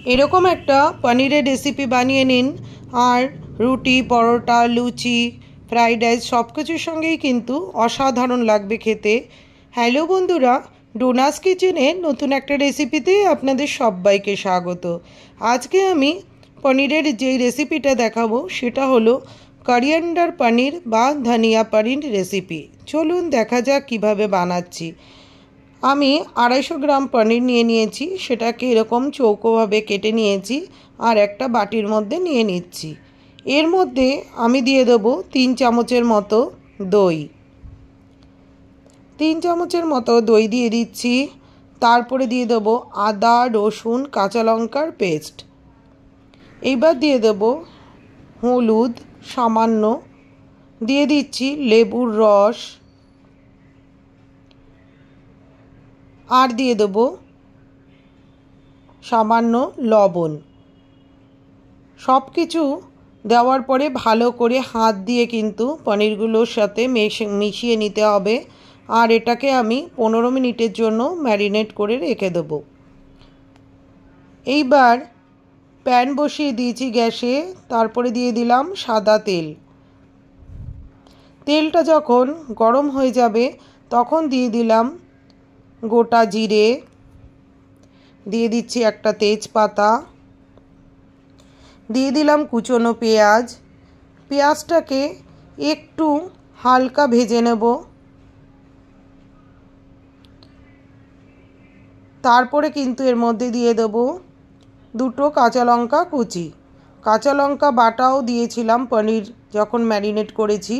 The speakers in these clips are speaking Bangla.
এরকম একটা পনিরের রেসিপি বানিয়ে নিন, আর রুটি, পরোটা, লুচি, ফ্রাইড রাইস সব কিছুর সঙ্গেই কিন্তু অসাধারণ লাগবে খেতে। হ্যালো বন্ধুরা, ডোনাস কিচেনের নতুন একটা রেসিপিতে আপনাদের সবাইকে স্বাগত। আজকে আমি পনিরের যেই রেসিপিটা দেখাবো সেটা হলো করিয়েন্ডার পনির বা ধনিয়া পনির রেসিপি। চলুন দেখা যাক কিভাবে বানাচ্ছি। আমি 250 গ্রাম পনির নিয়ে নিয়েছি, সেটাকে এরকম চৌকোভাবে কেটে নিয়েছি আর একটা বাটির মধ্যে নিয়ে নিচ্ছি। এর মধ্যে আমি দিয়ে দেবো 3 চামচের মতো দই। 3 চামচের মতো দই দিয়ে দিচ্ছি। তারপরে দিয়ে দেবো আদা, রসুন, কাঁচা লঙ্কার পেস্ট। এইবার দিয়ে দেবো হলুদ সামান্য, দিয়ে দিচ্ছি লেবুর রস, আর দিয়ে দেবো সামান্য লবণ। সব কিছু দেওয়ার পরে ভালো করে হাত দিয়ে কিন্তু পনিরগুলোর সাথে মিশিয়ে নিতে হবে, আর এটাকে আমি 15 মিনিটের জন্য ম্যারিনেট করে রেখে দেবো। এইবার প্যান বসিয়ে দিয়েছি গ্যাসে, তারপরে দিয়ে দিলাম সাদা তেল। তেলটা যখন গরম হয়ে যাবে তখন দিয়ে দিলাম গোটা জিরে, দিয়ে দিচ্ছি একটা তেজপাতা, দিয়ে দিলাম কুচনো পেঁয়াজ। পেঁয়াজটাকে একটু হালকা ভেজে নেব। তারপরে কিন্তু এর মধ্যে দিয়ে দেব 2 কাঁচা লঙ্কা কুচি। কাঁচা লঙ্কা বাটাও দিয়েছিলাম পনির যখন ম্যারিনেট করেছি,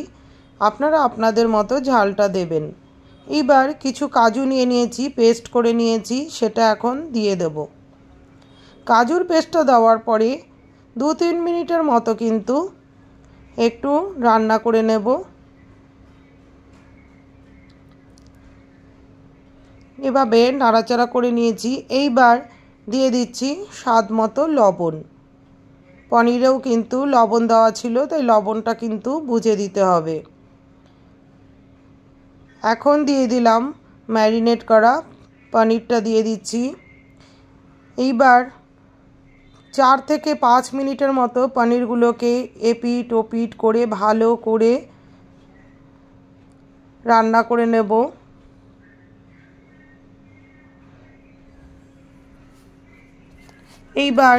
আপনারা আপনাদের মতো ঝালটা দেবেন। এবার কিছু কাজু নিয়ে নিয়েছি, পেস্ট করে নিয়েছি, সেটা এখন দিয়ে দেব। কাজুর পেস্টটা দেওয়ার পরে 2-3 মিনিটের মতো কিন্তু একটু রান্না করে নেব। এভাবে নাড়াচাড়া করে নিয়েছি। এইবার দিয়ে দিচ্ছি স্বাদ মতো লবণ। পনিরেও কিন্তু লবণ দেওয়া ছিল, তাই লবণটা কিন্তু বুঝে দিতে হবে। এখন দিয়ে দিলাম ম্যারিনেট করা পনিরটা, দিয়ে দিচ্ছি। এইবার 4 থেকে 5 মিনিটের মতো পনিরগুলোকে এপিট ওপিট করে ভালো করে রান্না করে নেব। এইবার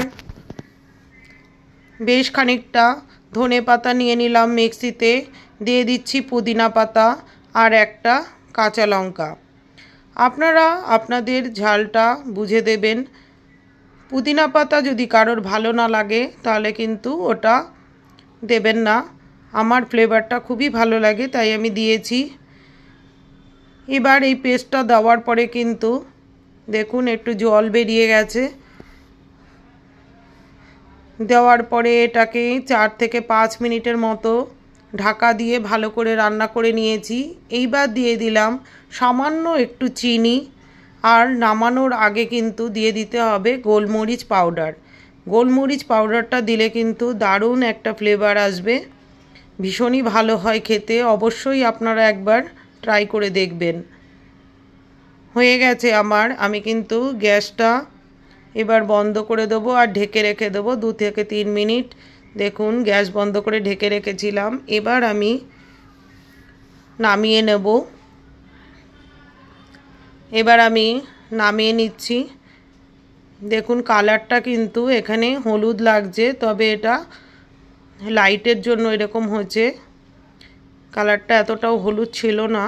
বেশ খানিকটা ধনেপাতা নিয়ে নিলাম মিক্সিতে, দিয়ে দিচ্ছি পুদিনা পাতা আর একটা কাঁচা লঙ্কা। আপনারা আপনাদের ঝালটা বুঝে দেবেন। পুদিনা পাতা যদি কারোর ভালো না লাগে তাহলে কিন্তু ওটা দেবেন না। আমার ফ্লেভারটা খুবই ভালো লাগে তাই আমি দিয়েছি। এবার এই পেস্টটা দেওয়ার পরে কিন্তু দেখুন একটু জল বেরিয়ে গেছে। দেওয়ার পরে এটাকে 4 থেকে 5 মিনিটের মতো ঢাকা দিয়ে ভালো করে রান্না করে নিয়েছি। এইবার দিয়ে দিলাম সামান্য একটু চিনি, আর নামানোর আগে কিন্তু দিয়ে দিতে হবে গোলমরিচ পাউডার। গোলমরিচ পাউডারটা দিলে কিন্তু দারুণ একটা ফ্লেভার আসবে, ভীষণই ভালো হয় খেতে। অবশ্যই আপনারা একবার ট্রাই করে দেখবেন। হয়ে গেছে আমার, আমি কিন্তু গ্যাসটা এবার বন্ধ করে দেবো আর ঢেকে রেখে দেবো 2 থেকে 3 মিনিট। দেখুন গ্যাস বন্ধ করে ঢেকে রেখেছিলাম। এবার আমি নামিয়ে নেব। এবার আমি নামিয়ে নিচ্ছি। দেখুন কালারটা কিন্তু এখানে হলুদ লাগছে, তবে এটা লাইটের জন্য এরকম হচ্ছে। কালারটা এতটাও হলুদ ছিল না,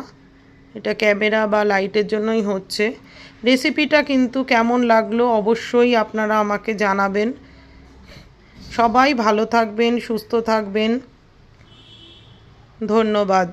এটা ক্যামেরা বা লাইটের জন্যই হচ্ছে। রেসিপিটা কিন্তু কেমন লাগলো অবশ্যই আপনারা আমাকে জানাবেন। সবাই ভালো থাকবেন, সুস্থ থাকবেন। ধন্যবাদ।